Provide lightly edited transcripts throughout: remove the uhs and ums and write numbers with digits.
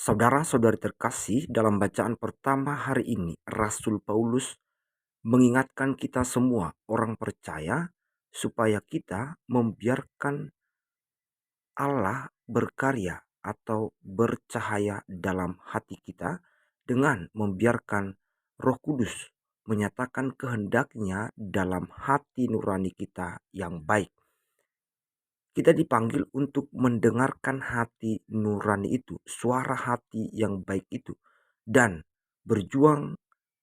Saudara-saudari terkasih, dalam bacaan pertama hari ini, Rasul Paulus mengingatkan kita semua orang percaya supaya kita membiarkan Allah berkarya atau bercahaya dalam hati kita dengan membiarkan Roh Kudus menyatakan kehendaknya dalam hati nurani kita yang baik. Kita dipanggil untuk mendengarkan hati nurani itu, suara hati yang baik itu, dan berjuang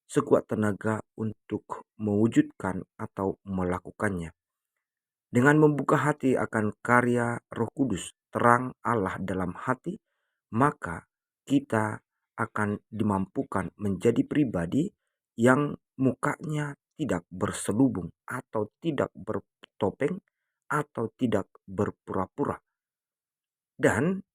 sekuat tenaga untuk mewujudkan atau melakukannya. Dengan membuka hati akan karya Roh Kudus, terang Allah dalam hati, maka kita akan dimampukan menjadi pribadi yang mukanya tidak berselubung atau tidak bertopeng atau tidak berpura-pura. Dan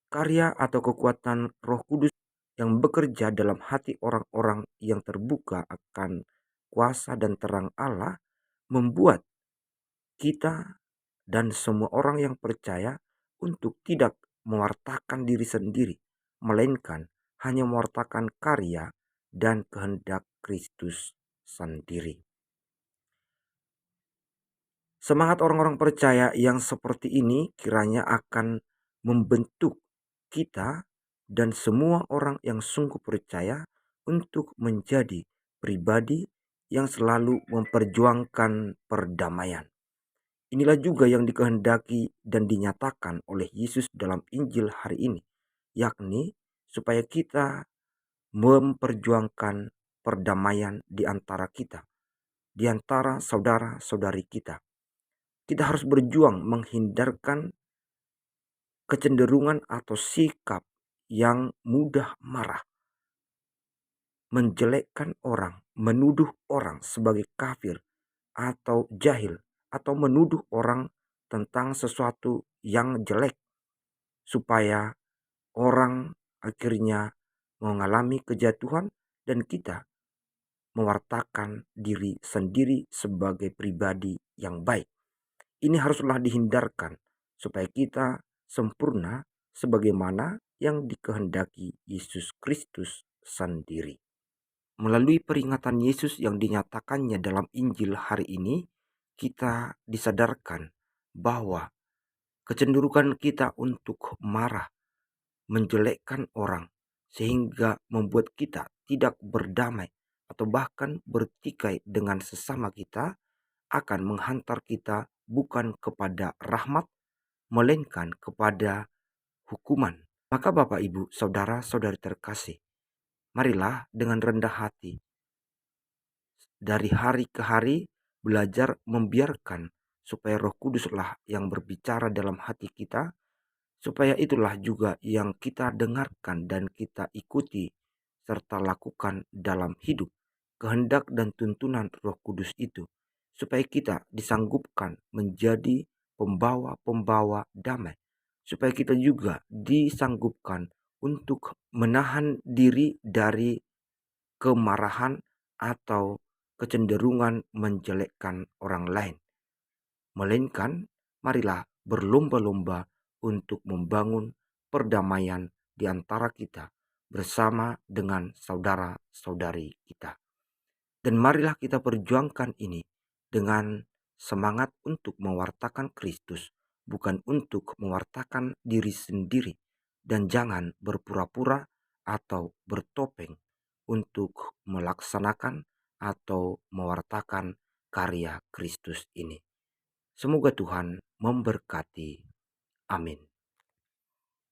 karya atau kekuatan Roh Kudus yang bekerja dalam hati orang-orang yang terbuka akan kuasa dan terang Allah membuat kita dan semua orang yang percaya untuk tidak mewartakan diri sendiri, melainkan hanya mewartakan karya dan kehendak Kristus sendiri. Semangat orang-orang percaya yang seperti ini kiranya akan membentuk kita dan semua orang yang sungguh percaya untuk menjadi pribadi yang selalu memperjuangkan perdamaian. Inilah juga yang dikehendaki dan dinyatakan oleh Yesus dalam Injil hari ini, yakni supaya kita memperjuangkan perdamaian di antara kita, di antara saudara-saudari kita. Kita harus berjuang menghindarkan kecenderungan atau sikap yang mudah marah, menjelekkan orang, menuduh orang sebagai kafir atau jahil, atau menuduh orang tentang sesuatu yang jelek, supaya orang akhirnya mengalami kejatuhan dan kita mewartakan diri sendiri sebagai pribadi yang baik. Ini haruslah dihindarkan supaya kita sempurna sebagaimana yang dikehendaki Yesus Kristus sendiri. Melalui peringatan Yesus yang dinyatakannya dalam Injil hari ini, kita disadarkan bahwa kecenderungan kita untuk marah, menjelekkan orang, sehingga membuat kita tidak berdamai atau bahkan bertikai dengan sesama kita, akan menghantar kita bukan kepada rahmat, melainkan kepada hukuman. Maka Bapak Ibu, saudara-saudari terkasih, marilah dengan rendah hati dari hari ke hari belajar membiarkan supaya Roh Kuduslah yang berbicara dalam hati kita, supaya itulah juga yang kita dengarkan dan kita ikuti serta lakukan dalam hidup, kehendak dan tuntunan Roh Kudus itu, supaya kita disanggupkan menjadi pembawa-pembawa damai, supaya kita juga disanggupkan untuk menahan diri dari kemarahan atau kecenderungan menjelekkan orang lain, melainkan marilah berlomba-lomba untuk membangun perdamaian di antara kita bersama dengan saudara-saudari kita. Dan marilah kita perjuangkan ini dengan semangat untuk mewartakan Kristus, bukan untuk mewartakan diri sendiri, dan jangan berpura-pura atau bertopeng untuk melaksanakan atau mewartakan karya Kristus ini. Semoga Tuhan memberkati. Amin.